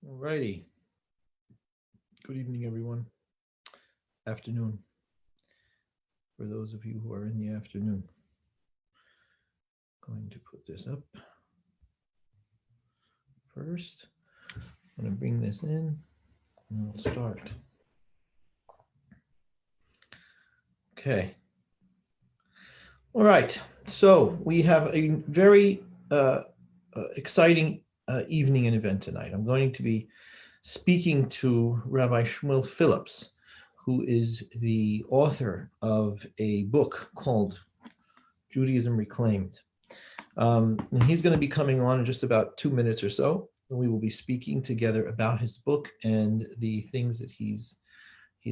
All righty. Good evening, everyone. Afternoon. For those of you who are in the afternoon. Going to put this up first. I'm going to bring this in and we'll start. Okay. All right. So we have a very exciting evening and event tonight. I'm going to be speaking to Rabbi Shmuel Phillips, who is the author of a book called Judaism Reclaimed. And he's going to be coming on in just about 2 minutes or so. And we will be speaking together about his book and the things that he's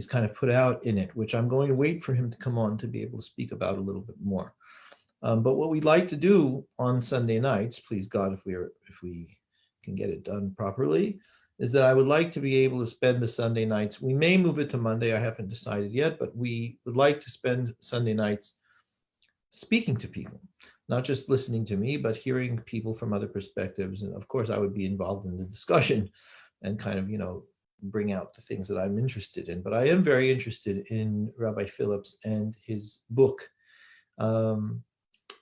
kind of put out in it, which I'm going to wait for him to come on to be able to speak about a little bit more. But what we'd like to do on Sunday nights, please God, if we can get it done properly, is that I would like to be able to spend the Sunday nights. We may move it to Monday. I haven't decided yet, but we would like to spend Sunday nights speaking to people, not just listening to me, but hearing people from other perspectives. And of course, I would be involved in the discussion and kind of, bring out the things that I'm interested in. But I am very interested in Rabbi Phillips and his book.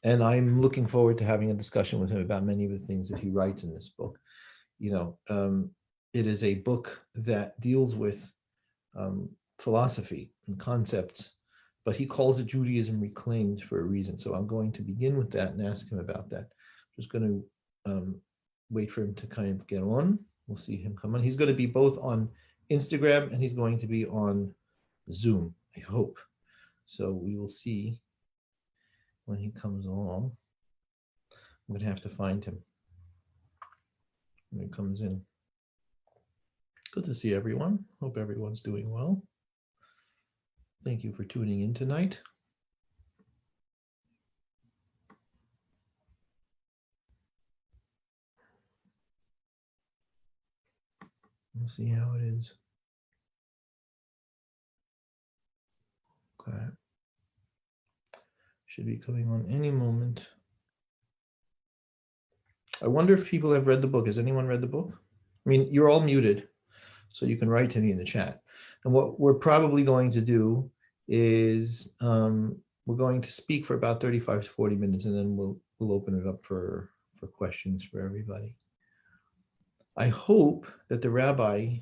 And I'm looking forward to having a discussion with him about many of the things that he writes in this book. It is a book that deals with philosophy and concepts, but he calls it Judaism Reclaimed for a reason. So I'm going to begin with that and ask him about that. Just going to wait for him to kind of get on. We'll see him come on. He's going to be both on Instagram and he's going to be on Zoom, I hope. So we will see when he comes along. I'm going to have to find him when he comes in. Good to see everyone. Hope everyone's doing well. Thank you for tuning in tonight. We'll see how it is. Okay. Should be coming on any moment. I wonder if people have read the book. Has anyone read the book? I mean, you're all muted, so you can write to me in the chat. And what we're probably going to do is we're going to speak for about 35 to 40 minutes, and then we'll open it up for questions for everybody. I hope that the rabbi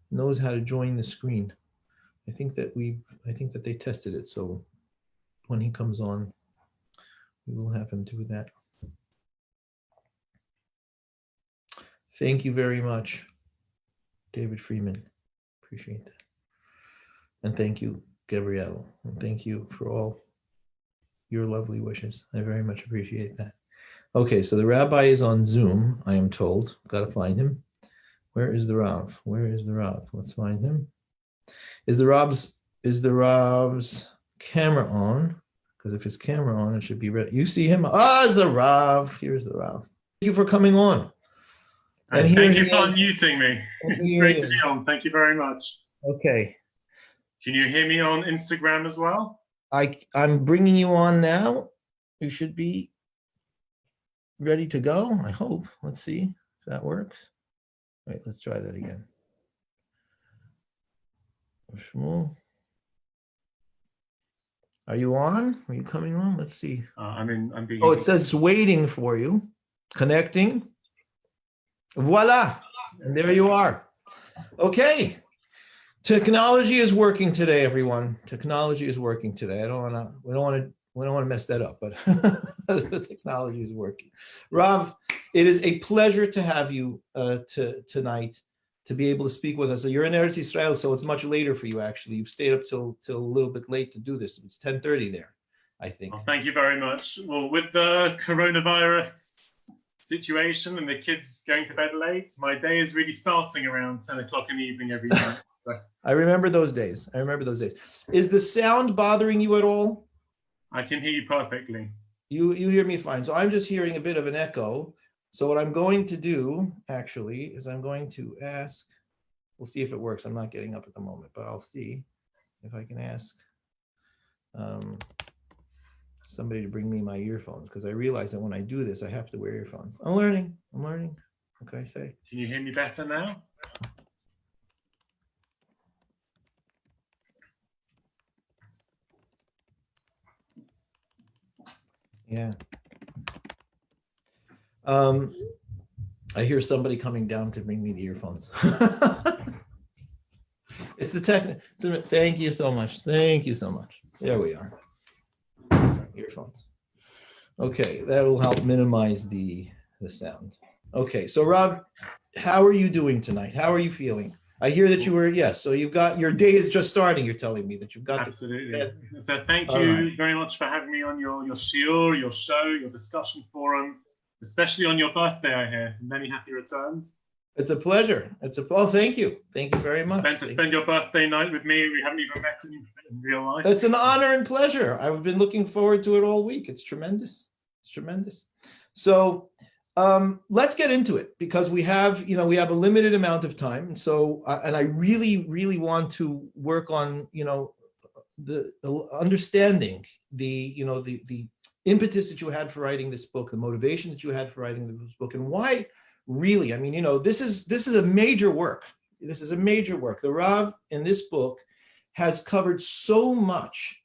knows how to join the screen. I think that they tested it, so when he comes on, we will have him do that. Thank you very much, David Freeman. Appreciate that. And thank you, Gabrielle. And thank you for all your lovely wishes. I very much appreciate that. Okay, so the rabbi is on Zoom, I am told. Got to find him. Where is the Rav? Where is the Rav? Let's find him. Is the Rav's camera on? Because if his camera on, it should be ready. You see him? It's the Rav. Here's the Rav. Thank you for coming on. And thank you for unmuting me. It's great to be on. Thank you very much. Okay. Can you hear me on Instagram as well? I'm bringing you on now. You should be ready to go, I hope. Let's see if that works. Wait, let's try that again. Shmuel. Are you on? Are you coming on? Let's see. I'm being. Oh, it says it's waiting for you. Connecting. Voila. And there you are. Okay. Technology is working today, everyone. Technology is working today. We don't want to mess that up, but the technology is working. Rav, it is a pleasure to have you tonight to be able to speak with us. So you're in Eretz Israel, so it's much later for you, actually. You've stayed up till a little bit late to do this. It's 10:30 there, I think. Well, thank you very much. Well, with the coronavirus situation and the kids going to bed late, my day is really starting around 10 o'clock in the evening every night. So. I remember those days. Is the sound bothering you at all? I can hear you perfectly. You hear me fine. So I'm just hearing a bit of an echo. So what I'm going to do, actually, is I'm going to ask, we'll see if it works. I'm not getting up at the moment, but I'll see if I can ask somebody to bring me my earphones, because I realize that when I do this, I have to wear earphones. I'm learning. What can I say? Can you hear me better now? Yeah. I hear somebody coming down to bring me the earphones. It's the tech. Thank you so much. Thank you so much. There we are. Earphones. Okay, that will help minimize the sound. Okay, so Rob, how are you doing tonight? How are you feeling? I hear that you were, yes, so you've got, your day is just starting, you're telling me that you've got Absolutely. So thank All you right. very much for having me on your shiur, your show, your discussion forum, especially on your birthday, I hear. Many happy returns. It's a pleasure. Oh, thank you. Thank you very much. To spend your birthday night with me. We haven't even met in real life. It's an honor and pleasure. I've been looking forward to it all week. It's tremendous. It's tremendous. So let's get into it, because we have a limited amount of time. And so, and I really, really want to work on, the understanding the impetus that you had for writing this book, the motivation that you had for writing this book, and why really, I mean, this is a major work. This is a major work. The Rav in this book has covered so much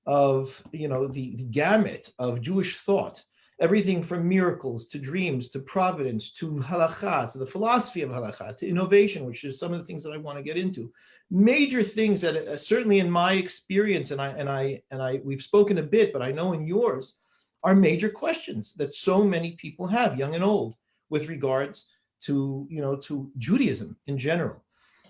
of the gamut of Jewish thought, everything from miracles to dreams to providence to halakha, to the philosophy of halakha, to innovation, which is some of the things that I want to get into. Major things that certainly in my experience, and we've spoken a bit, but I know in yours, are major questions that so many people have, young and old, with regards to Judaism in general.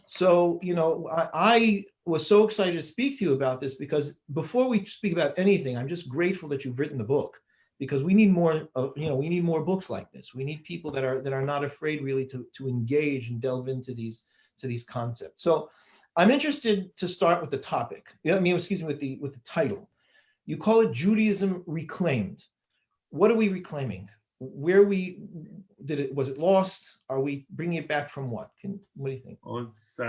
So I was so excited to speak to you about this, because before we speak about anything, I'm just grateful that you've written the book, because we need more we need more books like this. We need people that are not afraid really to engage and delve into these concepts. So I'm interested to start with the topic. With the title. You call it Judaism Reclaimed. What are we reclaiming? Was it lost? Are we bringing it back from what? What do you think? Well, it's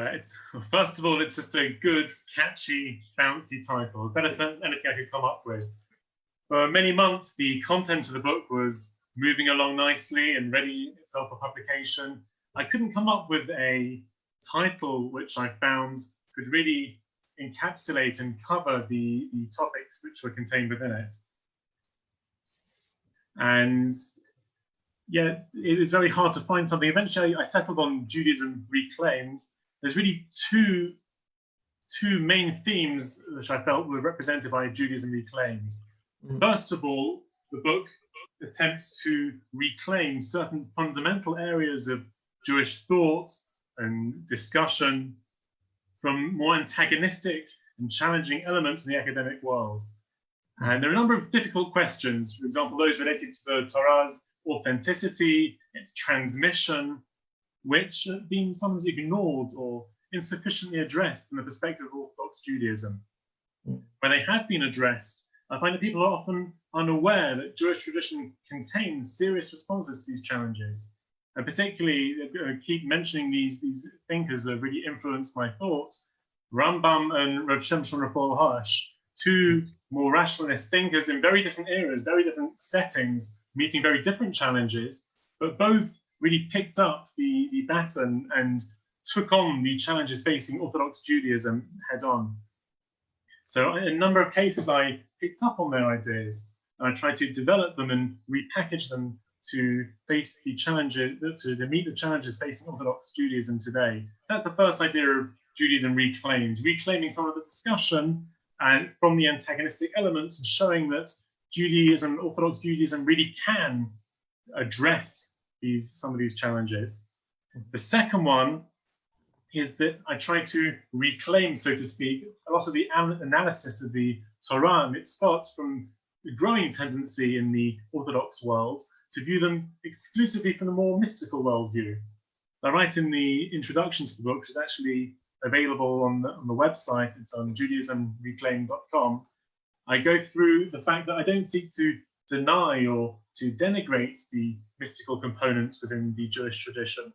first of all, it's just a good, catchy, bouncy title. Better than anything I could come up with. For many months, the content of the book was moving along nicely and ready itself for publication. I couldn't come up with a title which I found could really encapsulate and cover the topics which were contained within it. And yeah, it was very hard to find something. Eventually, I settled on Judaism Reclaimed. There's really two main themes which I felt were represented by Judaism Reclaimed. Mm-hmm. First of all, the book attempts to reclaim certain fundamental areas of Jewish thought and discussion from more antagonistic and challenging elements in the academic world. And there are a number of difficult questions, for example, those related to the Torah's authenticity, its transmission, which have been sometimes ignored or insufficiently addressed from the perspective of Orthodox Judaism. When they have been addressed, I find that people are often unaware that Jewish tradition contains serious responses to these challenges. And particularly, I keep mentioning these thinkers that have really influenced my thoughts, Rambam and Rav Shimshon Raphael Hirsch, two more rationalist thinkers in very different eras, very different settings, meeting very different challenges, but both really picked up the baton and took on the challenges facing Orthodox Judaism head on. So in a number of cases, I picked up on their ideas and I tried to develop them and repackage them to face the challenges, to meet the challenges facing Orthodox Judaism today. So that's the first idea of Judaism Reclaimed, reclaiming some of the discussion and from the antagonistic elements and showing that Judaism, Orthodox Judaism, really can address some of these challenges. The second one is that I try to reclaim, so to speak, a lot of the analysis of the Torah and its thoughts from the growing tendency in the Orthodox world to view them exclusively from the more mystical worldview. I write in the introduction to the book, which is actually available on the website, it's on judaismreclaimed.com. I go through the fact that I don't seek to deny or to denigrate the mystical components within the Jewish tradition.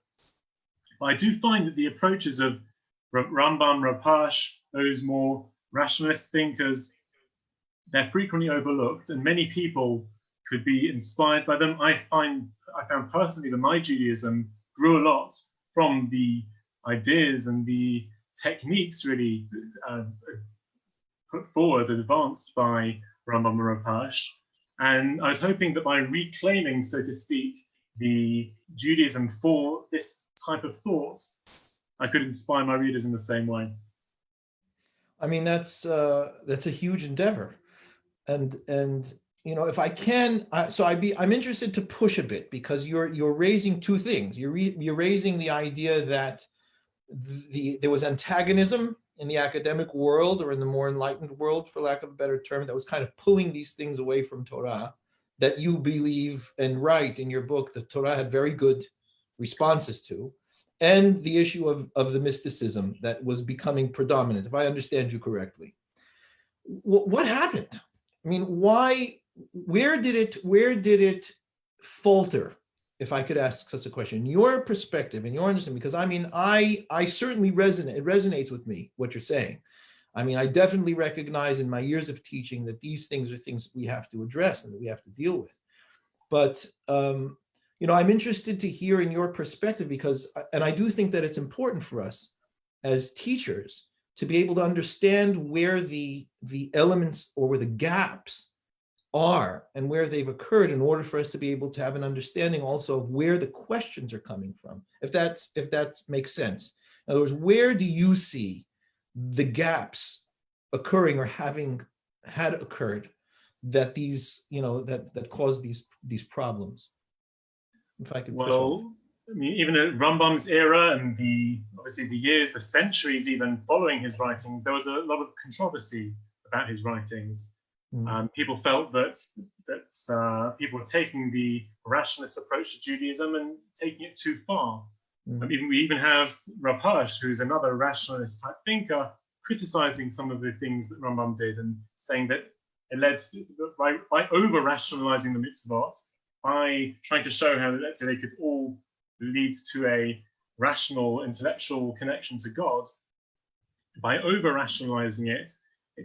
But I do find that the approaches of Rambam, Rav Hirsch, those more rationalist thinkers, they're frequently overlooked, and many people could be inspired by them. I found personally that my Judaism grew a lot from the ideas and the techniques really put forward and advanced by Rambam and Rav Hirsch. And I was hoping that by reclaiming, so to speak, the Judaism for this type of thought, I could inspire my readers in the same way. I mean, that's a huge endeavor, and you know, if I can, I'm interested to push a bit, because you're raising two things. You're raising the idea that there was antagonism in the academic world, or in the more enlightened world, for lack of a better term, that was kind of pulling these things away from Torah, that you believe and write in your book that Torah had very good responses to, and the issue of the mysticism that was becoming predominant, if I understand you correctly. What happened? I mean, where did it falter, if I could ask such a question, your perspective and your understanding? Because I mean, I certainly it resonates with me, what you're saying. I mean, I definitely recognize in my years of teaching that these things are things that we have to address and that we have to deal with. But, you know, I'm interested to hear in your perspective, because, and I do think that it's important for us as teachers to be able to understand where the elements, or where the gaps are, and where they've occurred, in order for us to be able to have an understanding also of where the questions are coming from, if that makes sense. In other words, where do you see the gaps occurring, or having had occurred, that these, you know, that cause these problems? If I could. Well, I mean, even at Rambam's era, and obviously the years, the centuries even following his writings, there was a lot of controversy about his writings. People felt that people were taking the rationalist approach to Judaism and taking it too far. We even have Rav Hirsch, who's another rationalist type thinker, criticizing some of the things that Rambam did, and saying that it led to, by over-rationalizing the mitzvot, by trying to show how, let's say, they could all lead to a rational, intellectual connection to God, by over-rationalizing it,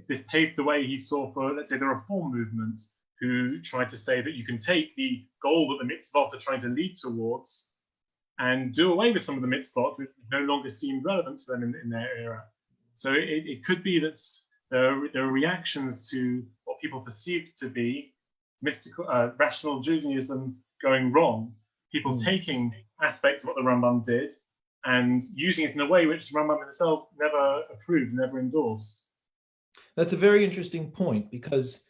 this paved the way, he saw, for, let's say, the Reform movement, who tried to say that you can take the goal that the mitzvot are trying to lead towards and do away with some of the mitzvot, which no longer seemed relevant to them in their era. So it could be that there are reactions to what people perceive to be mystical, rational Judaism going wrong, people taking aspects of what the Rambam did and using it in a way which the Rambam himself never approved, never endorsed. That's a very interesting point, because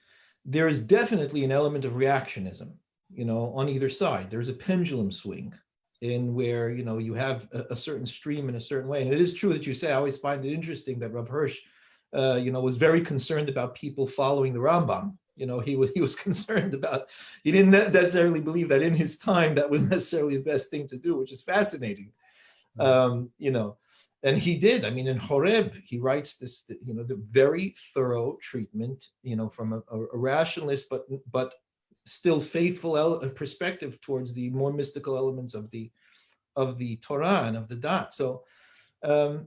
there is definitely an element of reactionism, you know, on either side. There's a pendulum swing in where, you know, you have a certain stream in a certain way. And it is true that you say, I always find it interesting that Rav Hirsch, you know, was very concerned about people following the Rambam. You know, he was concerned about, he didn't necessarily believe that in his time that was necessarily the best thing to do, which is fascinating. You know, and he did. I mean, in Horeb, he writes this, you know, the very thorough treatment, you know, from a rationalist, but still faithful perspective towards the more mystical elements of the Torah and of the Dat. So,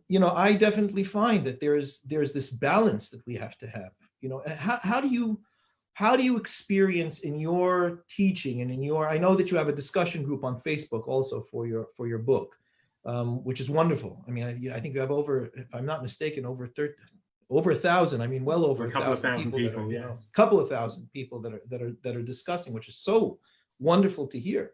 you know, I definitely find that there's this balance that we have to have. You know, how do you experience in your teaching and in your, I know that you have a discussion group on Facebook also for your book, which is wonderful. I mean, I think you have over, if I'm not mistaken, over 1,000. I mean, well over a couple 1,000 people, that are, yes. You know, a couple of thousand people that are discussing, which is so wonderful to hear.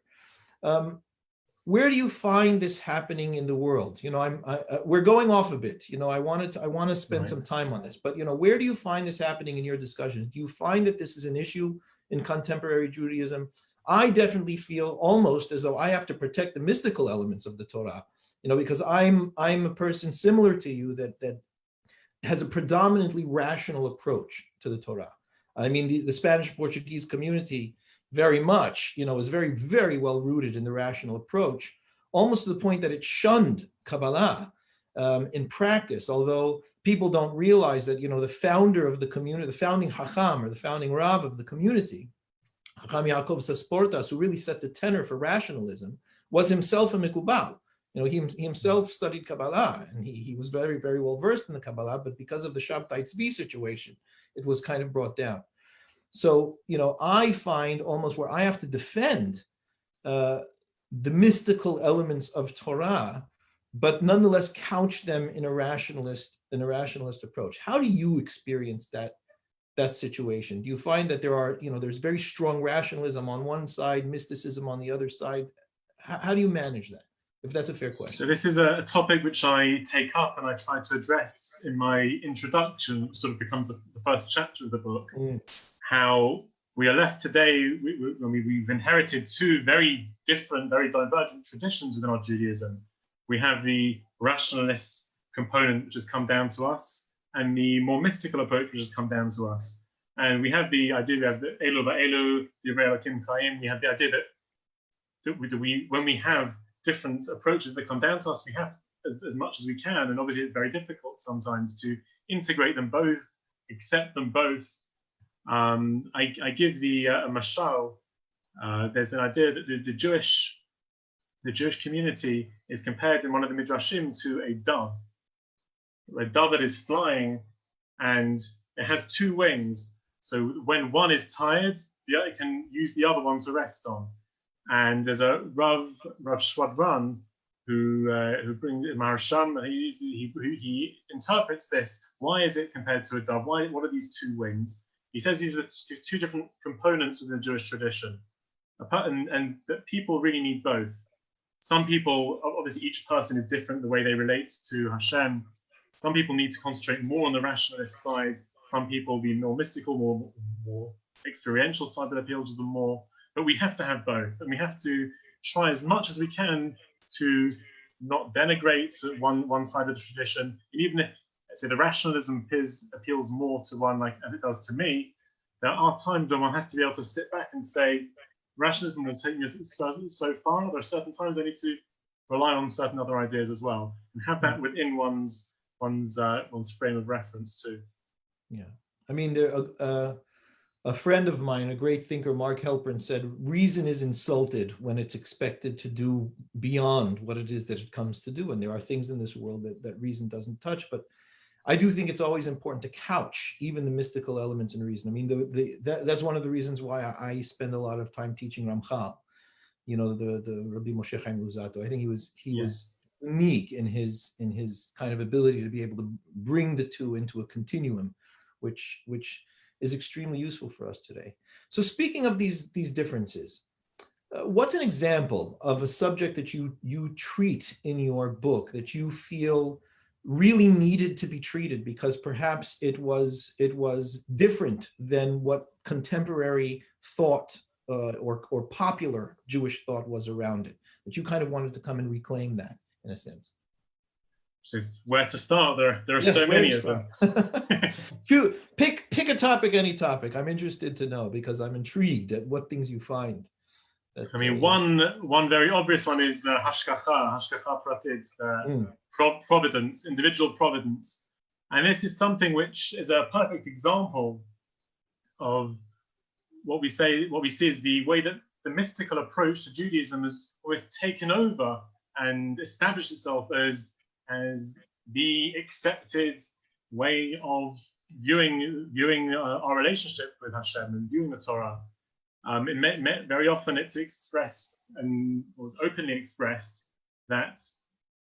Where do you find this happening in the world? You know, we're going off a bit. You know, I want to spend some time on this, but you know, where do you find this happening in your discussions? Do you find that this is an issue in contemporary Judaism? I definitely feel almost as though I have to protect the mystical elements of the Torah, you know, because I'm a person similar to you that has a predominantly rational approach to the Torah. I mean, the Spanish Portuguese community very much, you know, is very, very well rooted in the rational approach, almost to the point that it shunned Kabbalah in practice, although people don't realize that, you know, the founder of the community, the founding Hacham, or the founding Rav of the community, Hacham Yaakov Sasportas, who really set the tenor for rationalism, was himself a Mikubal. You know, he himself studied Kabbalah, and he was very, very well versed in the Kabbalah, but because of the Shabtai Tzvi situation, it was kind of brought down. So, I find almost where I have to defend the mystical elements of Torah, but nonetheless couch them in a rationalist approach. How do you experience that situation? Do you find that there's very strong rationalism on one side, mysticism on the other side? How do you manage that, if that's a fair question? So this is a topic which I take up and I try to address in my introduction, sort of becomes the first chapter of the book, how we are left today, we've inherited two very different, very divergent traditions within our Judaism. We have the rationalist component, which has come down to us, and the more mystical approach, which has come down to us. And we have the idea, we have the Elu Ba'elu, Divrei Elokim Chaim, we have the idea that when we have different approaches that come down to us, we have as much as we can. And obviously it's very difficult sometimes to integrate them both, accept them both. I give a mashal. There's an idea that the Jewish community is compared in one of the midrashim to a dove that is flying, and it has two wings. So when one is tired, it can use the other one to rest on. And there's a Rav Shwadran who brings Marasham. He interprets this. Why is it compared to a dove? What are these two wings? He says these are two different components within the Jewish tradition, and that people really need both. Some people, obviously each person is different, the way they relate to Hashem. Some people need to concentrate more on the rationalist side. Some people be more mystical, more experiential side that appeals to them more. But we have to have both, and we have to try as much as we can to not denigrate one side of the tradition. And even if, say, the rationalism appeals more to one, like as it does to me, there are times when one has to be able to sit back and say, rationalism will take me so far. There are certain times I need to rely on certain other ideas as well, and have that within one's frame of reference too. Yeah, I mean, a friend of mine, a great thinker, Mark Halperin, said, reason is insulted when it's expected to do beyond what it is that it comes to do. And there are things in this world that reason doesn't touch. But I do think it's always important to couch even the mystical elements in reason. I mean, that's one of the reasons why I spend a lot of time teaching Ramchal, the Rabbi Moshe Chaim Luzzatto. I think he was unique in his kind of ability to be able to bring the two into a continuum, which is extremely useful for us today. So speaking of these differences, what's an example of a subject that you treat in your book that you feel really needed to be treated because perhaps it was different than what contemporary thought or popular Jewish thought was around it, that you kind of wanted to come and reclaim that in a sense? Just where to start? There are so many of them. Pick a topic, any topic. I'm interested to know because I'm intrigued at what things you find. I mean, one very obvious one is hashgacha pratit, providence, individual providence, and this is something which is a perfect example of what we see is the way that the mystical approach to Judaism has always taken over and established itself as the accepted way of viewing our relationship with Hashem and viewing the Torah. Very often it's expressed and was openly expressed that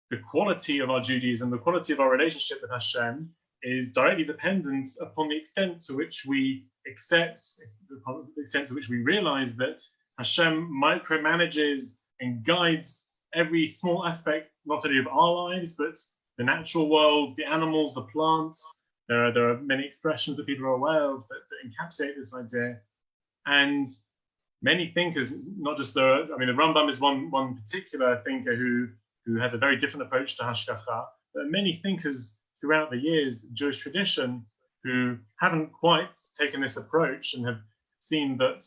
the quality of our Judaism, the quality of our relationship with Hashem, is directly dependent upon the extent to which we accept, the extent to which we realize that Hashem micromanages and guides every small aspect, not only of our lives, but the natural world, the animals, the plants. There are many expressions that people are aware of that encapsulate this idea. And many thinkers, not just the Rambam is one particular thinker who has a very different approach to hashgacha, but many thinkers throughout the years, Jewish tradition, who haven't quite taken this approach and have seen that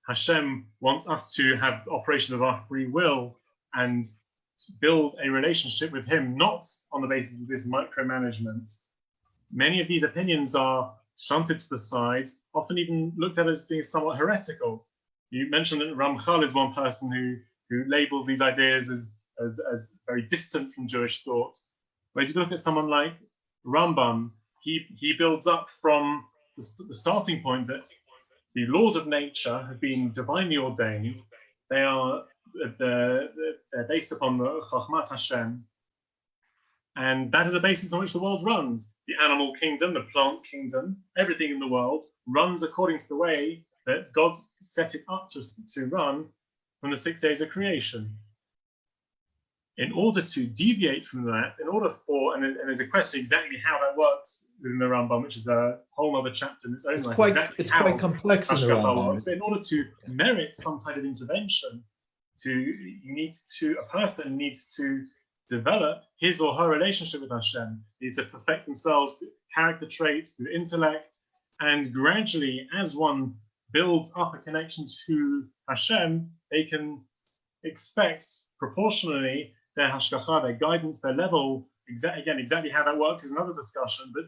Hashem wants us to have the operation of our free will and to build a relationship with him, not on the basis of this micromanagement. Many of these opinions are shunted to the side, often even looked at as being somewhat heretical. You mentioned that Ramchal is one person who labels these ideas as very distant from Jewish thought. But if you look at someone like Rambam, he builds up from the starting point that the laws of nature have been divinely ordained. They're based upon the Chachmat Hashem, and that is the basis on which the world runs. The animal kingdom, the plant kingdom, everything in the world runs according to the way that God set it up to run from the 6 days of creation. In order to deviate from that, and there's a question exactly how that works within the Rambam, which is a whole other chapter in its own right. It's quite complex in the Rambam. Works. But in order to merit some kind of intervention, a person needs to develop his or her relationship with Hashem, needs to perfect themselves through character traits, through intellect, and gradually, as one builds up a connection to Hashem, they can expect proportionally their hashgacha, their guidance, their level. Exactly how that works is another discussion, but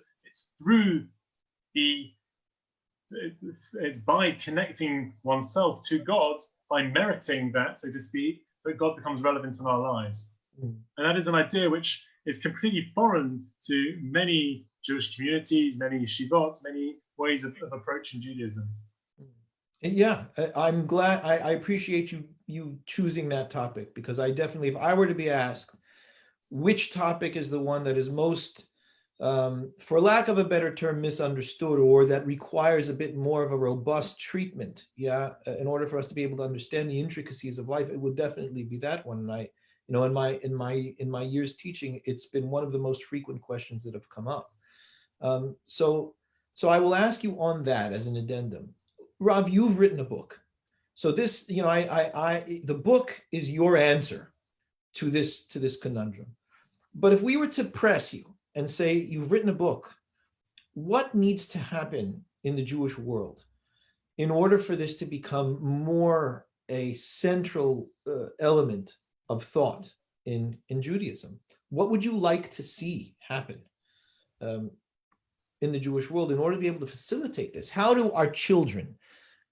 it's by connecting oneself to God, by meriting that, so to speak, that God becomes relevant in our lives. And that is an idea which is completely foreign to many Jewish communities, many yeshivot, many ways of approaching Judaism. Yeah, I'm glad. I appreciate you choosing that topic, because I definitely, if I were to be asked which topic is the one that is most, for lack of a better term, misunderstood, or that requires a bit more of a robust treatment, in order for us to be able to understand the intricacies of life, it would definitely be that one. And I, in my years teaching, it's been one of the most frequent questions that have come up. So I will ask you on that as an addendum. Rav, you've written a book. So this, the book is your answer to this conundrum. But if we were to press you and say, you've written a book, what needs to happen in the Jewish world in order for this to become more a central element of thought in Judaism? What would you like to see happen in the Jewish world in order to be able to facilitate this? How do our children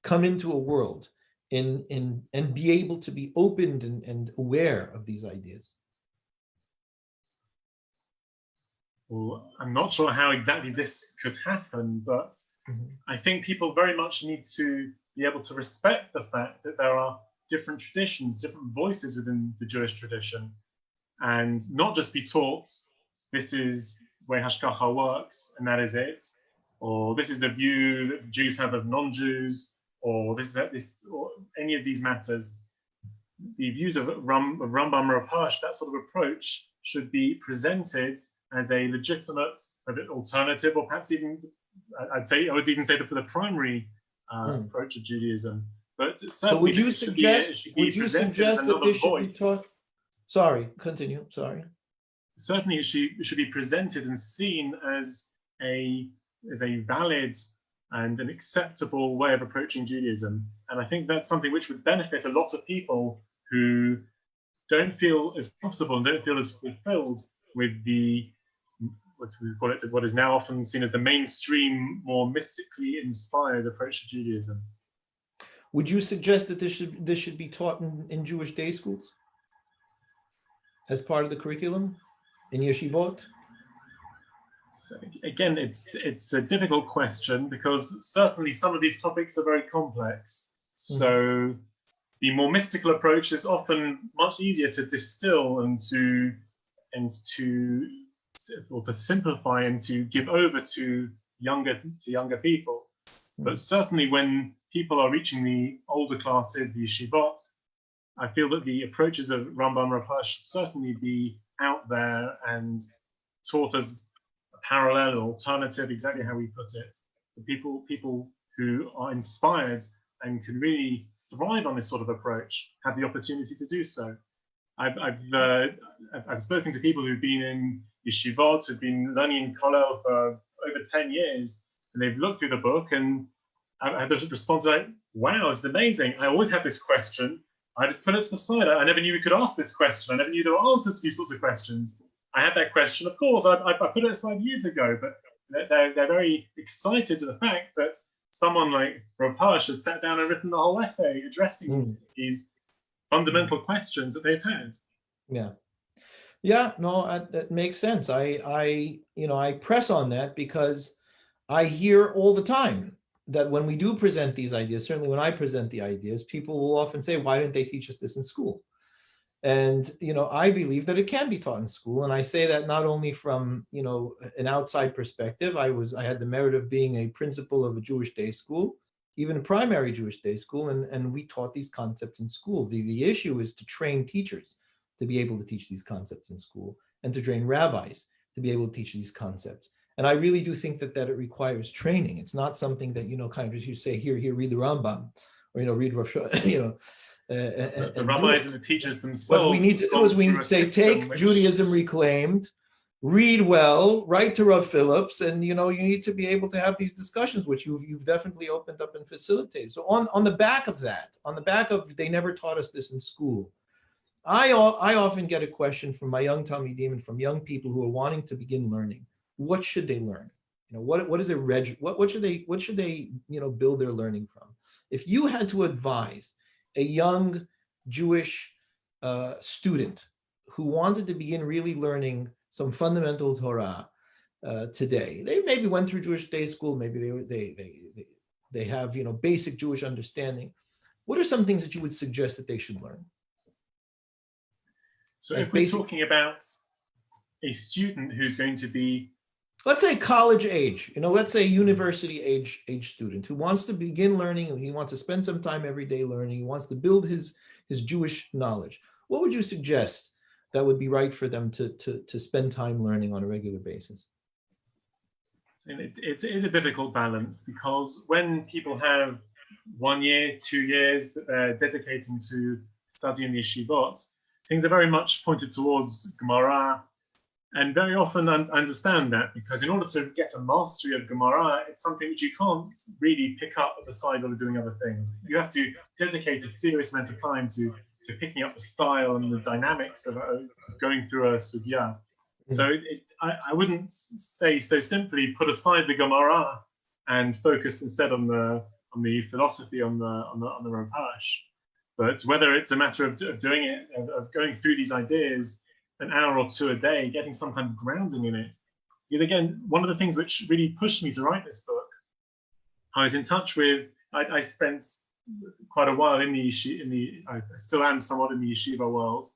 come into a world and be able to be opened and aware of these ideas? Well, I'm not sure how exactly this could happen, but I think people very much need to be able to respect the fact that there are different traditions, different voices within the Jewish tradition, and not just be taught, this is the way Hashgacha works, and that is it, or this is the view that the Jews have of non-Jews, or or any of these matters. The views of Rambam or of Hirsch, that sort of approach should be presented as a legitimate alternative, or perhaps even, I would even say that for the primary approach of Judaism. But certainly, would you suggest that this should be taught? Sorry, continue. Sorry. Certainly, it should be presented and seen as a valid and an acceptable way of approaching Judaism. And I think that's something which would benefit a lot of people who don't feel as comfortable and don't feel as fulfilled with what is now often seen as the mainstream, more mystically inspired approach to Judaism. Would you suggest that this should be taught in Jewish day schools as part of the curriculum in yeshivot? So again, it's a difficult question, because certainly some of these topics are very complex. So the more mystical approach is often much easier to distill and to simplify and to give over to younger people. But certainly when people are reaching the older classes, the yeshivot, I feel that the approaches of Rambam Rav Hirsch should certainly be out there and taught as a parallel, alternative, exactly how we put it. The people who are inspired and can really thrive on this sort of approach have the opportunity to do so. I've spoken to people who've been in yeshivot, who've been learning in kollel for over 10 years, and they've looked through the book, and I had the response like, wow, it's amazing. I always have this question. I just put it to the side. I never knew we could ask this question. I never knew there were answers to these sorts of questions. I had that question, of course, I put it aside years ago, but they're very excited to the fact that someone like Rav Hirsch has sat down and written the whole essay addressing these fundamental questions that they've had. No, that makes sense. I press on that because I hear all the time that when we do present these ideas, certainly when I present the ideas, people will often say, why didn't they teach us this in school? And, I believe that it can be taught in school. And I say that not only from, an outside perspective. I had the merit of being a principal of a Jewish day school, even a primary Jewish day school. And we taught these concepts in school. The issue is to train teachers to be able to teach these concepts in school, and to train rabbis to be able to teach these concepts. And I really do think that it requires training. It's not something that, kind of as you say, here, read the Rambam, or, read Rosh, the rabbis and the teachers themselves. What we need to do is we need to say, take Judaism Reclaimed, read well, write to Rav Phillips, and you need to be able to have these discussions, which you've definitely opened up and facilitated. So on the back of that, they never taught us this in school. I often get a question from my young Talmidim and from young people who are wanting to begin learning. What should they learn? What is what should they build their learning from? If you had to advise a young Jewish student who wanted to begin really learning some fundamental Torah today, they maybe went through Jewish day school, maybe they have basic Jewish understanding. What are some things that you would suggest that they should learn? So if we're talking about a student who's going to be, let's say college age, let's say university age student who wants to begin learning, he wants to spend some time every day learning, he wants to build his Jewish knowledge. What would you suggest that would be right for them to spend time learning on a regular basis? And it is a difficult balance, because when people have 1 year, 2 years that they're dedicating to studying the yeshivot, things are very much pointed towards Gemara. And very often I understand that, because in order to get a mastery of Gemara, it's something which you can't really pick up at the side while doing other things. You have to dedicate a serious amount of time to picking up the style and the dynamics of going through a sugya. So I wouldn't say so simply put aside the Gemara and focus instead on the philosophy, on the Rampash. But whether it's a matter of doing it, of going through these ideas an hour or two a day, getting some kind of grounding in it. Yet again, one of the things which really pushed me to write this book, I was in touch with, I spent quite a while I still am somewhat in the yeshiva world.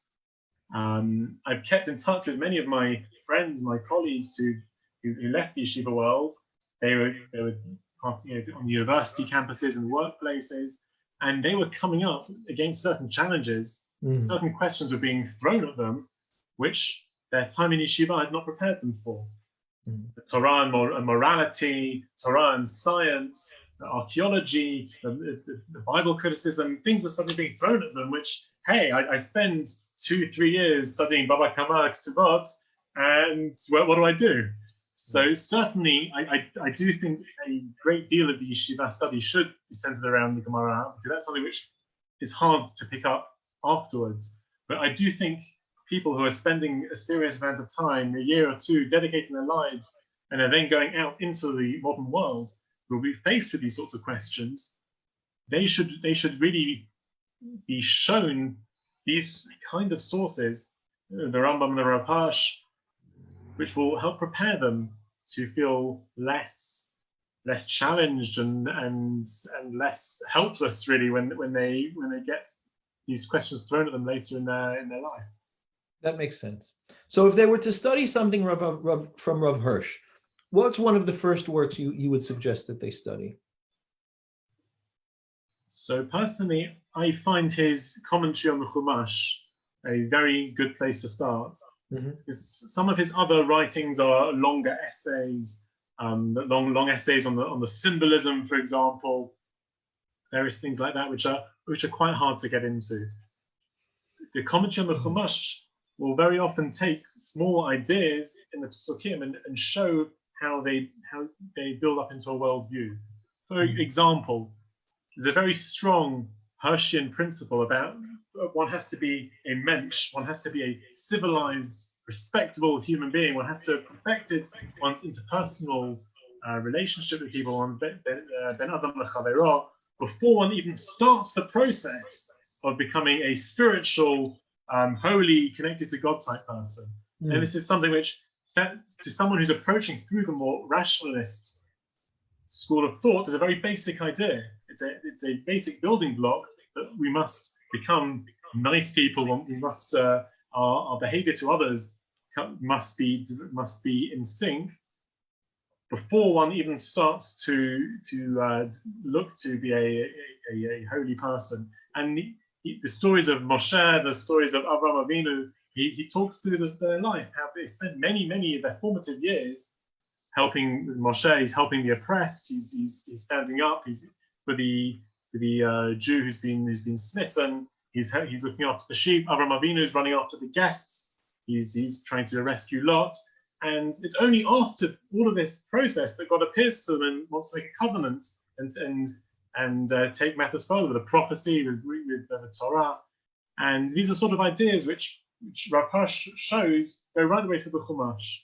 I've kept in touch with many of my friends, my colleagues who left the yeshiva world. They were on university campuses and workplaces, and they were coming up against certain challenges. Certain questions were being thrown at them, which their time in yeshiva had not prepared them for. The Torah and morality, Torah and science, the archaeology, the Bible criticism, things were suddenly being thrown at them, which, hey, I spend 2-3 years studying Baba Kama Ketubot, and what do I do? So certainly, I do think a great deal of the yeshiva study should be centered around the Gemara, because that's something which is hard to pick up afterwards. But I do think people who are spending a serious amount of time, a year or two, dedicating their lives, and are then going out into the modern world, will be faced with these sorts of questions. They should really be shown these kind of sources, the Rambam and the Rampash, which will help prepare them to feel less challenged and less helpless, really, when they get these questions thrown at them later in their life. That makes sense. So if they were to study something from Rav Hirsch, what's one of the first works you would suggest that they study? So personally, I find his commentary on the Chumash a very good place to start. Some of his other writings are longer essays, long essays on the symbolism, for example, various things like that, which are quite hard to get into. The commentary on the Chumash will very often take small ideas in the Psukim and show how they build up into a worldview. For example, there's a very strong Hirschian principle about one has to be a mensch, one has to be a civilized, respectable human being, one has to have perfected one's interpersonal relationship with people, one's ben adam lechavero, before one even starts the process of becoming a spiritual, holy, connected to God type person. And this is something which, to someone who's approaching through the more rationalist school of thought is a very basic idea. It's a basic building block that we must become nice people. We must our behavior to others must be in sync before one even starts to look to be a holy person. And the stories of Moshe, the stories of Avraham Avinu, he talks through their life, how they spent many of their formative years helping Moshe. He's helping the oppressed. He's standing up. He's for the Jew who's been smitten. He's looking after the sheep. Avraham Avinu is running after the guests. He's trying to rescue Lot. And it's only after all of this process that God appears to them and wants to make a covenant and take matters further with a prophecy, with the Torah. And these are sort of ideas which Rav Hirsch shows go right the way through the Chumash.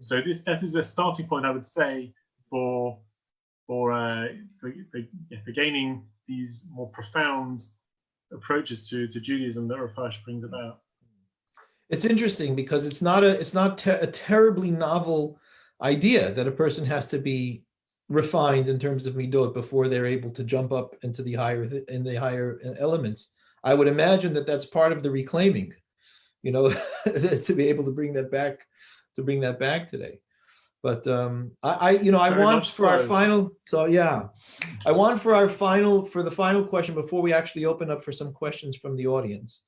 So that is a starting point, I would say, for gaining these more profound approaches to Judaism that Rav Hirsch brings about. It's interesting because it's not a terribly novel idea that a person has to be refined in terms of midot before they're able to jump up into the higher elements. I would imagine that that's part of the reclaiming, to be able to bring that back today. But I want for our final. So yeah, I want for the final question before we actually open up for some questions from the audience.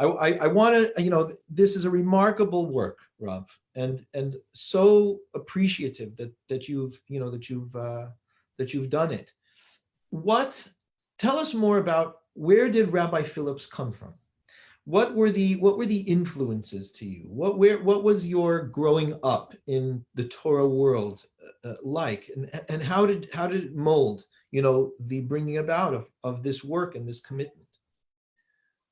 I want to, this is a remarkable work, Rav, and so appreciative that you've done it. Tell us more about where did Rabbi Phillips come from? What were the influences to you? What was your growing up in the Torah world like, and how did it mold, the bringing about of this work and this commitment?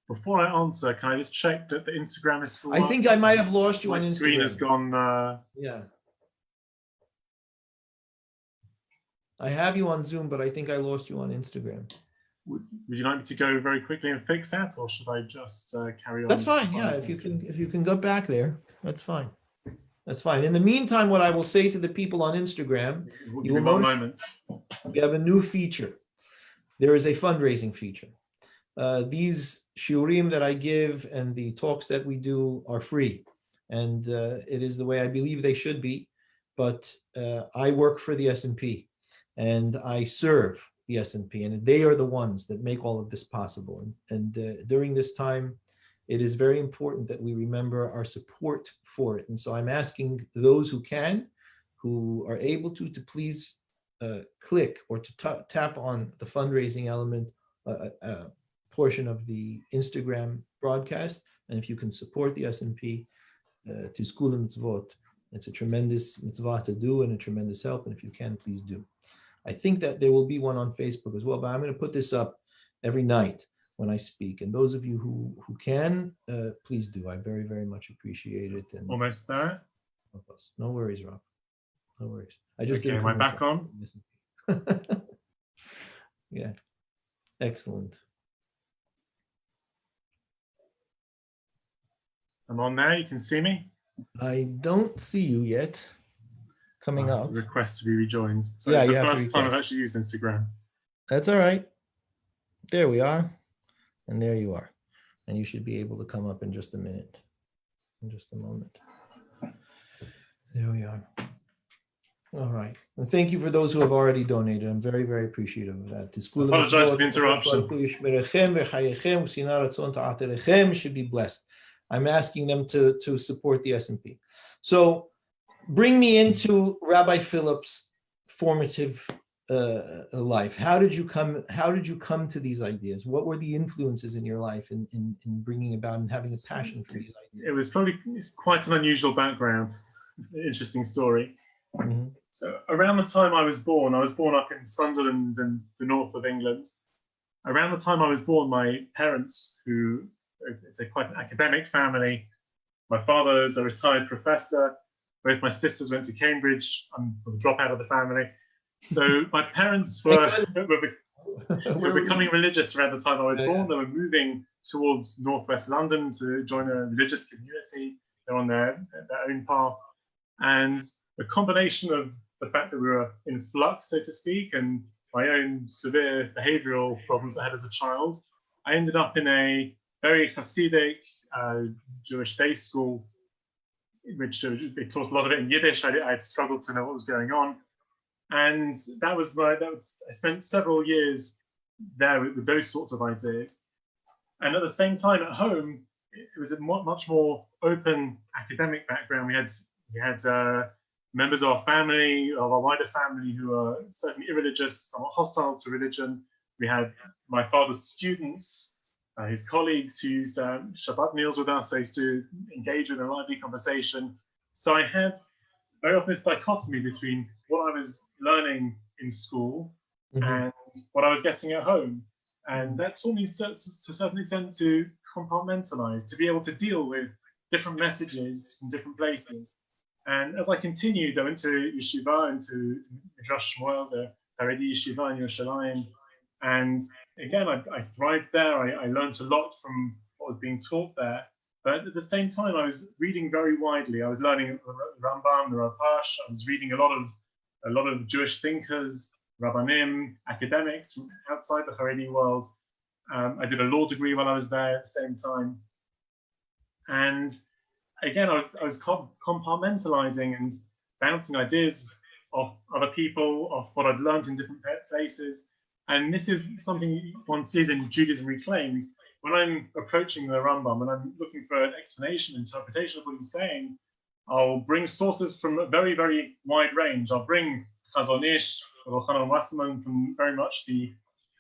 Before I answer, can I just check that the Instagram is still I up? think I might have lost you on Instagram. My screen has gone. Yeah. I have you on Zoom, but I think I lost you on Instagram. Would you like me to go very quickly and fix that, or should I just carry on? That's fine. Yeah, if you can go back there, that's fine. That's fine. In the meantime, what I will say to the people on Instagram, you will notice we have a new feature. There is a fundraising feature. These shiurim that I give and the talks that we do are free, and it is the way I believe they should be. But I work for the S&P, and I serve the S&P, and they are the ones that make all of this possible. And during this time, it is very important that we remember our support for it. And so I'm asking those who can, who are able to please click or to tap on the fundraising element portion of the Instagram broadcast. And if you can support the S&P to School of Mitzvot, it's a tremendous mitzvah to do and a tremendous help. And if you can, please do. I think that there will be one on Facebook as well, but I'm going to put this up every night when I speak. And those of you who can, please do. I very, very much appreciate it. And almost there. No worries, Rob. No worries. I just did. Am I back on? Yeah. Excellent. I'm on now. You can see me. I don't see you yet. Coming up. Request to be rejoined. So yeah, it's the first time I've actually used Instagram. That's all right. There we are. And there you are. And you should be able to come up in just a minute. In just a moment. There we are. All right. And thank you for those who have already donated. I'm very, very appreciative of that. I apologize for the interruption. Should be blessed. I'm asking them to support the S&P. So bring me into Rabbi Phillips' formative life. How did you come to these ideas? What were the influences in your life in bringing about and having a passion for these ideas? It's quite an unusual background. Interesting story. Mm-hmm. So around the time I was born up in Sunderland in the north of England. Around the time I was born, my parents, it's quite an academic family. My father is a retired professor. Both my sisters went to Cambridge. I'm the dropout of the family. So my parents were becoming religious around the time I was born. They were moving towards northwest London to join a religious community. They're on their own path. And a combination of the fact that we were in flux, so to speak, and my own severe behavioral problems I had as a child, I ended up in a very Hasidic Jewish day school, which they taught a lot of it in Yiddish. I had struggled to know what was going on. And I spent several years there with those sorts of ideas. And at the same time at home, it was a much more open academic background. We had members of our family, of our wider family, who are certainly irreligious, somewhat hostile to religion. We had my father's students, his colleagues who used Shabbat meals with us. I used to engage in a lively conversation. So I had very often this dichotomy between what I was learning in school and what I was getting at home. And that taught me to a certain extent to compartmentalize, to be able to deal with different messages from different places. And as I continued, I went to yeshiva, into Midrash Shmuel, the Haredi yeshiva in Yerushalayim. And again, I thrived there. I learned a lot from what was being taught there. But at the same time, I was reading very widely. I was learning the Rambam, the Rapash. I was reading a lot of Jewish thinkers, Rabbanim, academics from outside the Haredi world. I did a law degree while I was there at the same time. And again, I was compartmentalizing and bouncing ideas off other people, off what I'd learned in different places. And this is something one sees in Judaism Reclaimed. When I'm approaching the Rambam, when I'm looking for an explanation, interpretation of what he's saying, I'll bring sources from a very, very wide range. I'll bring Chazon Ish, Rochanan Wasserman from very much the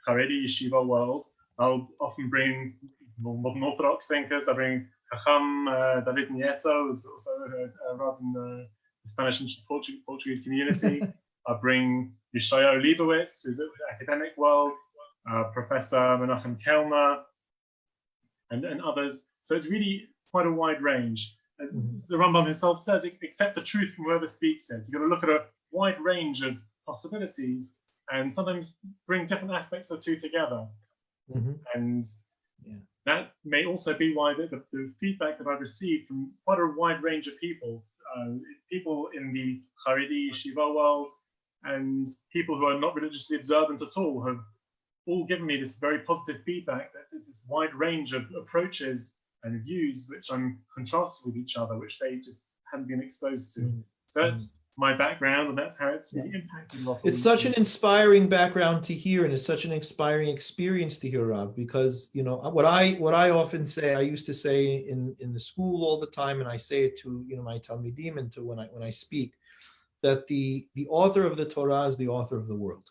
Haredi yeshiva world. I'll often bring modern Orthodox thinkers. I bring Chacham David Nieto, who's also a rabbi in the Spanish and Portuguese community. I bring Yeshayahu Leibowitz, who's in the academic world, Professor Menachem Kellner, and others. So it's really quite a wide range. The Rambam himself says, accept the truth from whoever speaks it. You've got to look at a wide range of possibilities and sometimes bring different aspects of the two together. And that may also be why the feedback that I've received from quite a wide range of people, people in the Haredi yeshiva world and people who are not religiously observant at all, have all given me this very positive feedback that there's this wide range of approaches and views which I'm contrasting with each other, which they just hadn't been exposed to. So that's my background, and that's how it's really impacted a lot. It's such an inspiring background to hear, and it's such an inspiring experience to hear, Rob, because what I often say, I used to say in the school all the time, and I say it to my talmidim and to when I speak, that the author of the Torah is the author of the world,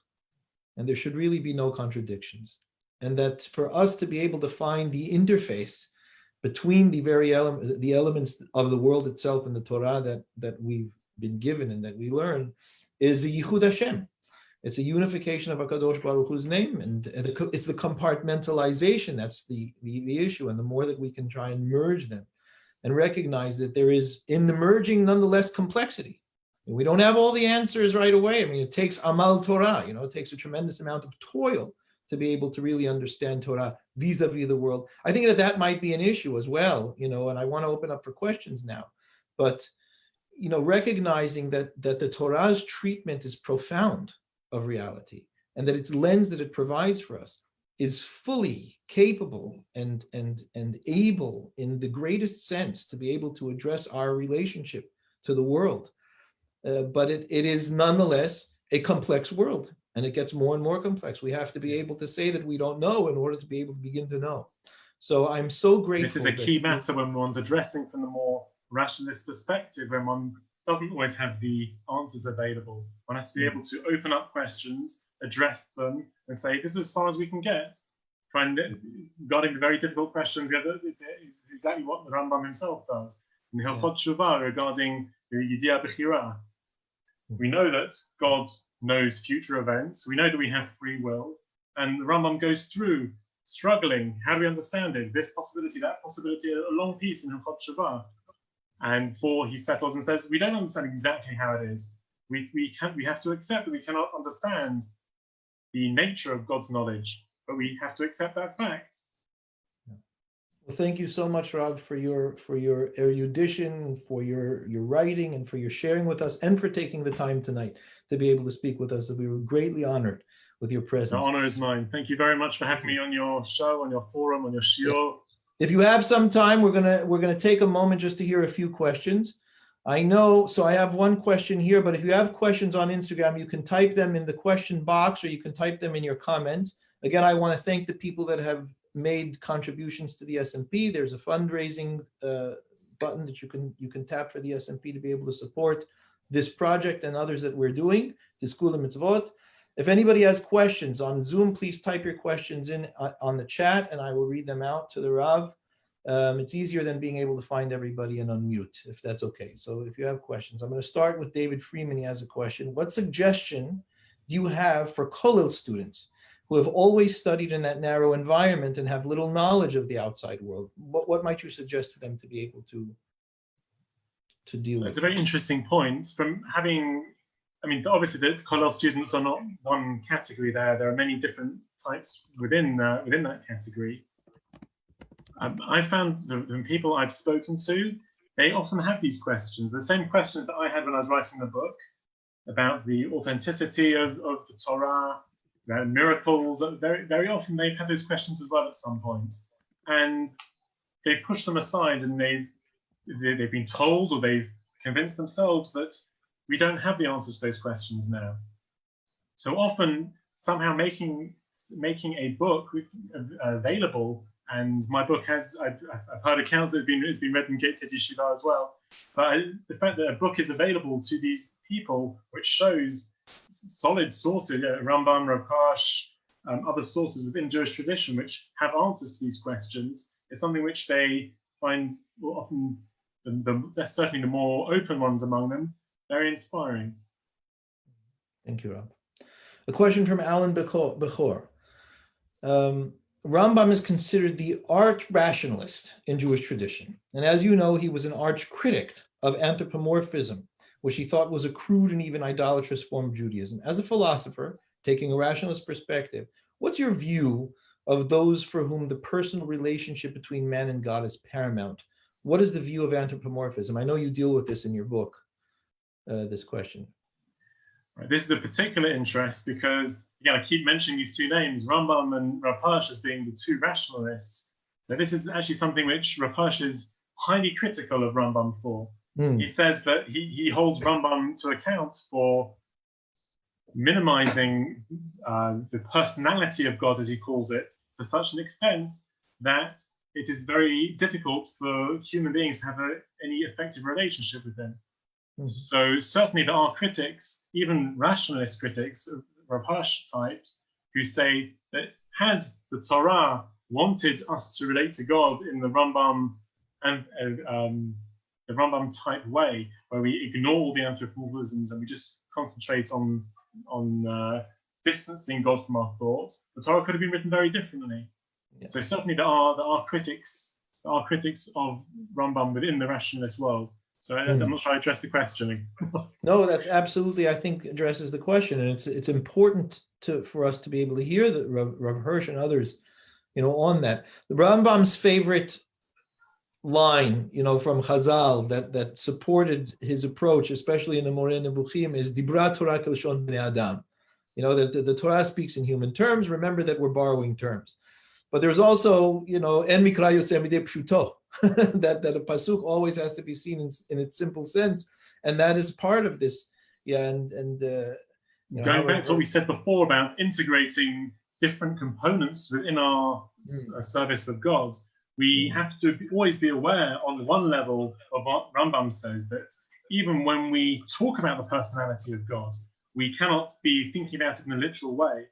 and there should really be no contradictions, and that for us to be able to find the interface between the elements of the world itself and the Torah that we've been given and that we learn is a Yichud Hashem. It's a unification of HaKadosh Baruch Hu's name, and it's the compartmentalization that's the issue. And the more that we can try and merge them and recognize that there is in the merging nonetheless complexity. And we don't have all the answers right away. I mean, it takes Amal Torah, it takes a tremendous amount of toil to be able to really understand Torah vis-a-vis the world. I think that might be an issue as well, and I want to open up for questions now. But recognizing that the Torah's treatment is profound of reality, and that its lens that it provides for us is fully capable and able in the greatest sense to be able to address our relationship to the world. But it is nonetheless a complex world, and it gets more and more complex. We have to be able to say that we don't know in order to be able to begin to know. So I'm so grateful. This is a key matter when one's addressing from the more rationalist perspective, when one doesn't always have the answers available. One has to be able to open up questions, address them, and say, this is as far as we can get. Regarding the very difficult question, it's exactly what the Rambam himself does. In Hilchot Shuvah, regarding the Yediah Bechira, we know that God knows future events. We know that we have free will. And the Rambam goes through struggling. How do we understand it? This possibility, that possibility, a long piece in Hilchot Shuvah. And before he settles and says, we don't understand exactly how it is. We have to accept that we cannot understand the nature of God's knowledge, but we have to accept that fact. Well, thank you so much, Rob, for your erudition, for your writing, and for your sharing with us, and for taking the time tonight to be able to speak with us. We were greatly honored with your The presence. honor is mine. Thank you very much for having me on your show, on your forum, on your shiur. If you have some time, we're gonna take a moment just to hear a few questions. I know, so I have one question here, but if you have questions on Instagram, you can type them in the question box or you can type them in your comments. Again, I want to thank the people that have made contributions to the SMP. There's a fundraising button that you can tap for the SMP to be able to support this project and others that we're doing, the School of Mitzvot. If anybody has questions on Zoom, please type your questions in on the chat and I will read them out to the Rav. It's easier than being able to find everybody and unmute, if that's okay. So if you have questions, I'm going to start with David Freeman. He has a question. What suggestion do you have for Kollel students who have always studied in that narrow environment and have little knowledge of the outside world? What might you suggest to them to be able to deal with? It's a very interesting point. From having, I mean, obviously the Kollel students are not one category there. There are many different types within that category. I found the people I've spoken to, they often have these questions, the same questions that I had when I was writing the book about the authenticity of the Torah, miracles. Very, very often they've had those questions as well at some point. And they've pushed them aside and they've been told or they've convinced themselves that we don't have the answers to those questions now. So often somehow making a book available. And my book has, I've heard accounts that it's been read in Gate City Yeshiva as well. So the fact that a book is available to these people, which shows solid sources, Rambam, Rav Hirsch, other sources within Jewish tradition, which have answers to these questions, is something which they find often, certainly the more open ones among them, very inspiring. Thank you, Rob. A question from Alan Bechor. Rambam is considered the arch rationalist in Jewish tradition. And as you know, he was an arch critic of anthropomorphism, which he thought was a crude and even idolatrous form of Judaism. As a philosopher, taking a rationalist perspective, what's your view of those for whom the personal relationship between man and God is paramount? What is the view of anthropomorphism? I know you deal with this in your book, this question. Right. This is a particular interest because, again, I keep mentioning these two names, Rambam and Rav Hirsch, as being the two rationalists. So this is actually something which Rav Hirsch is highly critical of Rambam for. He says that he holds Rambam to account for minimizing the personality of God, as he calls it, to such an extent that it is very difficult for human beings to have any effective relationship with him. So certainly there are critics, even rationalist critics, Rav Hirsch types, who say that had the Torah wanted us to relate to God in the Rambam and the Rambam type way, where we ignore all the anthropomorphisms and we just concentrate on distancing God from our thoughts, the Torah could have been written very differently. Yeah. So certainly there are critics of Rambam within the rationalist world. So I'm not sure I addressed the question. No, that's absolutely, I think, addresses the question, and it's important for us to be able to hear that Rav Hirsch and others, on that. The Rambam's favorite line, from Chazal that supported his approach, especially in the Moreh Nebuchim, is Dibra Torah Kelshon Bnei Adam. That the Torah speaks in human terms. Remember that we're borrowing terms. But there's also, En Mikra Yotzeh Midei Pshuto, that a pasuk always has to be seen in its simple sense, and that is part of this. Yeah, and going back to what we said before about integrating different components within our service of God, we have to always be aware on one level of what Rambam says, that even when we talk about the personality of God, we cannot be thinking about it in a literal way.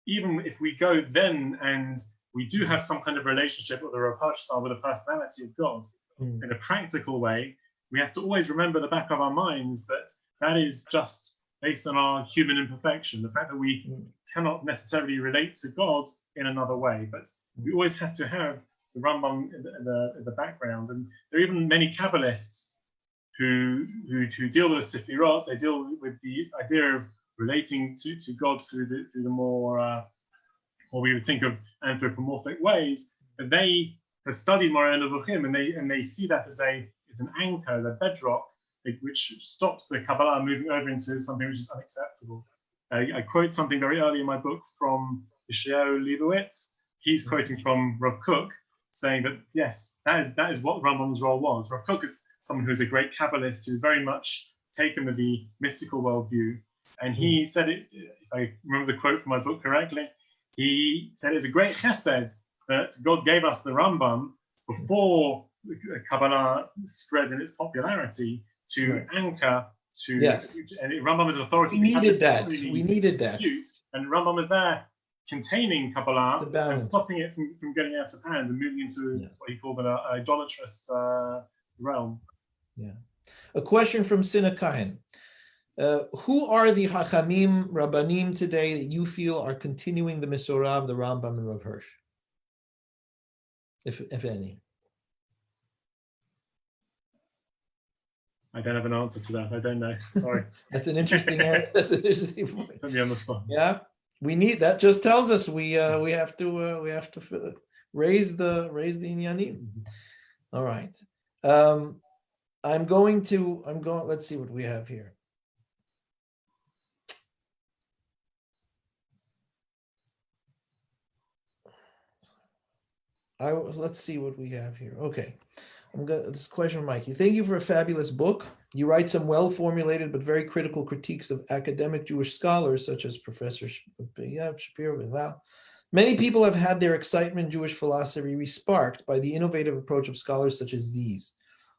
Even if we go then and we do have some kind of relationship with the Rav Hirsch style with the personality of God in a practical way, we have to always remember the back of our minds that is just based on our human imperfection, the fact that we cannot necessarily relate to God in another way. But we always have to have the Rambam in the background. And there are even many Kabbalists who deal with the Sifirot. They deal with the idea of relating to God through the more what we would think of anthropomorphic ways, but they have studied Moreh Nevuchim, and they see that as an anchor, as a bedrock, which stops the Kabbalah moving over into something which is unacceptable. I quote something very early in my book from Yeshayahu Leibowitz. He's quoting from Rav Kook, saying that yes, that is what Rambam's role was. Rav Kook is someone who's a great Kabbalist who's very much taken with the mystical worldview, and he said it. If I remember the quote from my book correctly, he said it's a great chesed that God gave us the Rambam before Kabbalah spread in its popularity to anchor to. Yes. And Rambam is an authority. We needed that. We needed that. And Rambam is there containing Kabbalah and stopping it from getting out of hand and moving into what he called an idolatrous realm. Yeah. A question from Sina Kahin. Who are the Hachamim, Rabbanim today that you feel are continuing the Mesorah of the Rambam and Rav Hirsch? If any. I don't have an answer to that. I don't know. Sorry. That's an interesting point. Put me on the spot. Yeah, we need that. Just tells us we have to raise the inyanim. All right. I'm going. Let's see what we have here. Let's see what we have here. Okay. This question from Mikey. Thank you for a fabulous book. You write some well-formulated but very critical critiques of academic Jewish scholars such as Professor Shapiro. Many people have had their excitement in Jewish philosophy resparked by the innovative approach of scholars such as these.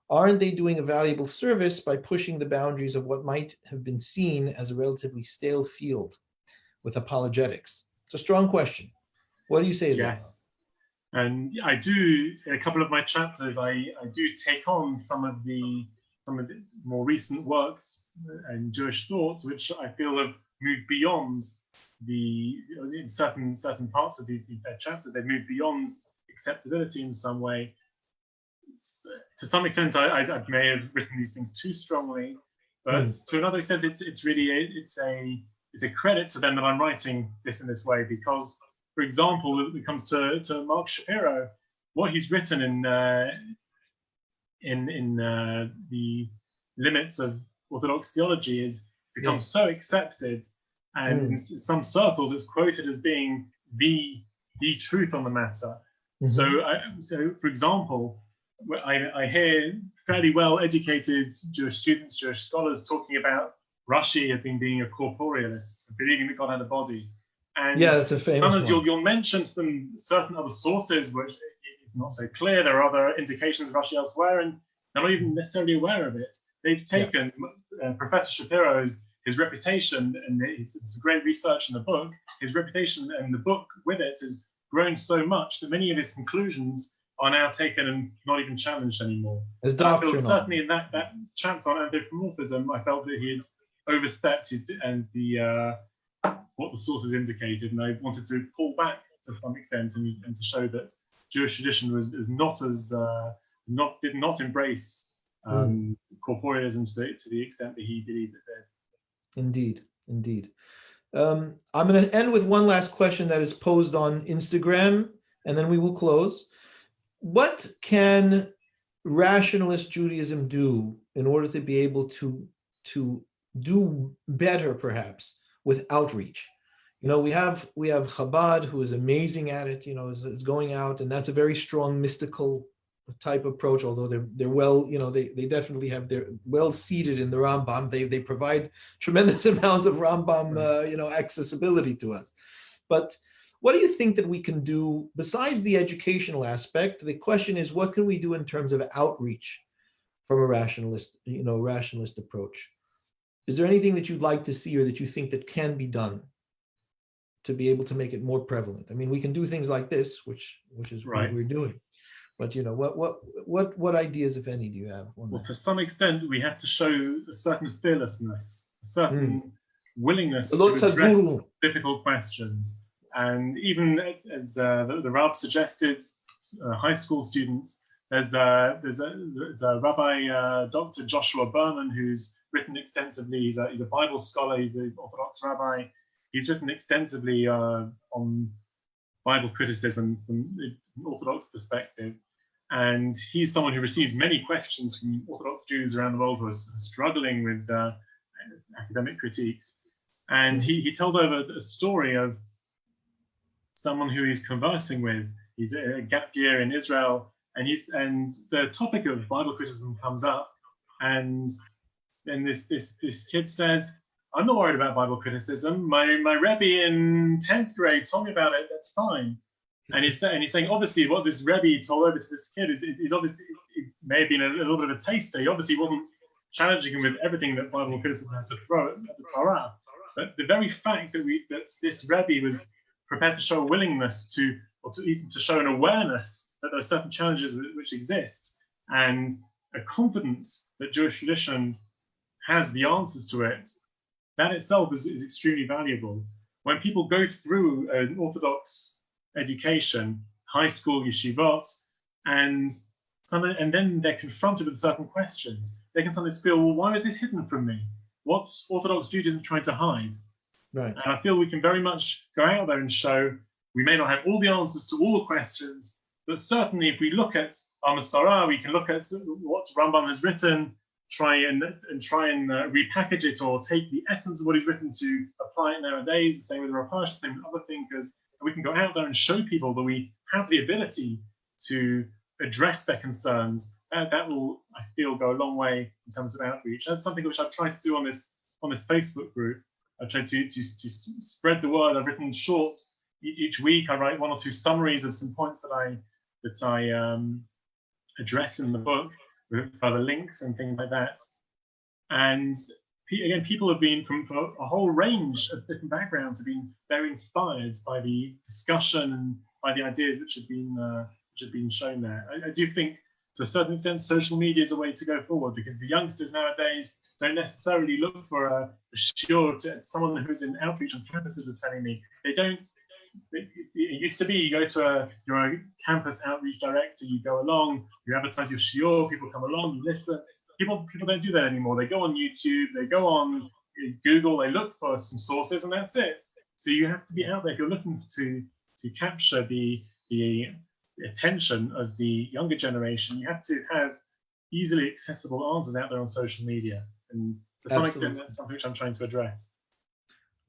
Aren't they doing a valuable service by pushing the boundaries of what might have been seen as a relatively stale field with apologetics? It's a strong question. What do you say to that? Yes. And I do, in a couple of my chapters, I do take on some of the more recent works and Jewish thoughts, which I feel have moved beyond in certain parts of these chapters, they've moved beyond acceptability in some way. To some extent, I may have written these things too strongly, but to another extent, it's a credit to them that I'm writing this in this way, because, for example, when it comes to Mark Shapiro, what he's written in the limits of Orthodox theology is becomes so accepted, and in some circles it's quoted as being the truth on the matter. So, for example, I hear fairly well-educated Jewish students, Jewish scholars talking about Rashi as being a corporealist, believing that God had a body. And that's a famous one. You'll mention to them certain other sources which it's not so clear. There are other indications of Rashi elsewhere, and they're not even necessarily aware of it. They've taken Professor Shapiro's his reputation, and it's great research in the book. His reputation and the book with it has grown so much that many of his conclusions are now taken and not even challenged anymore. As doctrinal. Certainly in that chapter on anthropomorphism, I felt that he had overstepped it and what the sources indicated, and I wanted to pull back to some extent and to show that Jewish tradition was not as did not embrace corporealism to the extent that he believed it did. Indeed. I'm going to end with one last question that is posed on Instagram, and then we will close. What can rationalist Judaism do in order to be able to do better, perhaps, with outreach? We have Chabad, who is amazing at it, is going out, and that's a very strong mystical type approach, although they're well, they definitely they're well seated in the Rambam. They provide tremendous amounts of Rambam, accessibility to us. But what do you think that we can do besides the educational aspect? The question is, what can we do in terms of outreach from a rationalist approach? Is there anything that you'd like to see or that you think that can be done to be able to make it more prevalent? I mean, we can do things like this, which is what we're doing. But what ideas, if any, do you have? Well, to some extent, we have to show a certain fearlessness, a certain willingness to address difficult questions. And even as the Rav suggested, high school students, there's a Rabbi Dr. Joshua Berman who's written extensively. He's a Bible scholar. He's an Orthodox rabbi. He's written extensively on Bible criticism from an Orthodox perspective. and he's someone who receives many questions from Orthodox Jews around the world who are struggling with academic critiques. And he told over a story of someone who he's conversing with. He's a gap year in Israel, and the topic of Bible criticism comes up, and then this kid says, "I'm not worried about Bible criticism. My Rebbe in 10th grade told me about it. That's fine." And he's saying, obviously, what this Rebbe told over to this kid is obviously, it may have been a little bit of a taster. He obviously wasn't challenging him with everything that Bible criticism has to throw at the Torah. But the very fact that this Rebbe was prepared to show a willingness to show an awareness that there are certain challenges which exist, and a confidence that Jewish tradition has the answers to it, that itself is extremely valuable. When people go through an Orthodox education, high school, yeshivot, and then they're confronted with certain questions, they can sometimes feel, well, why is this hidden from me? What's Orthodox Judaism trying to hide? Right. And I feel we can very much go out there and show we may not have all the answers to all the questions, but certainly if we look at our Masorah, we can look at what Rambam has written, try and repackage it, or take the essence of what he's written to apply it nowadays. The same with Rapash, the same with other thinkers. And we can go out there and show people that we have the ability to address their concerns. That will, I feel, go a long way in terms of outreach. That's something which I've tried to do on this Facebook group. I've tried to spread the word. I've written short each week. I write 1 or 2 summaries of some points that I address in the book with further links and things like that. And again, people have been from a whole range of different backgrounds have been very inspired by the discussion and by the ideas which have been shown there. I do think, to a certain extent, social media is a way to go forward, because the youngsters nowadays don't necessarily look for a shiur. Someone who's in outreach on campuses was telling me they don't. It used to be you go to your campus outreach director, you go along, you advertise your shiur, people come along, you listen. People don't do that anymore. They go on YouTube, they go on Google, they look for some sources, and that's it. So you have to be out there if you're looking to capture the attention of the younger generation. You have to have easily accessible answers out there on social media, and to some extent that's something which I'm trying to address.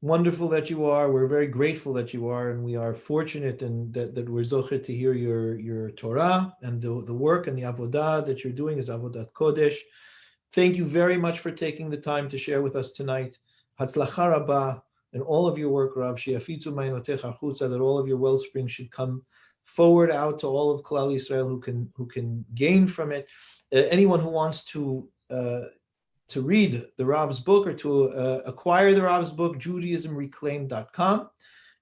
Wonderful that you are. We're very grateful that you are, and we are fortunate and that we're zocher to hear your Torah and the work and the avodah that you're doing is avodat kodesh. Thank you very much for taking the time to share with us tonight. Hatzlacha rabah and all of your work, Rav, she'afitzu ma'anotecha chutza, that all of your wellspring should come forward out to all of Klal Yisrael who can gain from it. Anyone who wants to read the Rav's book or to acquire the Rav's book, JudaismReclaimed.com.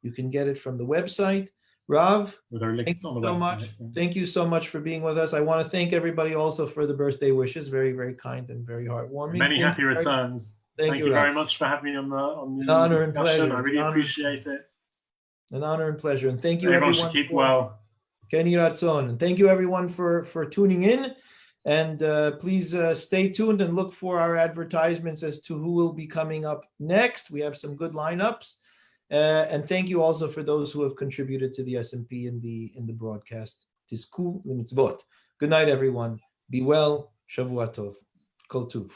You can get it from the website. Rav, thank you so much. Thank you so much for being with us. I want to thank everybody also for the birthday wishes. Very, very kind and very heartwarming. Many happy returns. Thank you very much for having me on the an honor and pleasure. I really appreciate it. An honor and pleasure. And thank you, everyone. Should keep well. Kenny Ratzon. And thank you, everyone, for tuning in. And please stay tuned and look for our advertisements as to who will be coming up next. We have some good lineups. And thank you also for those who have contributed to the SMP in the broadcast. Tizku l'mitzvot. Good night, everyone. Be well. Shavua tov. Kol tuv.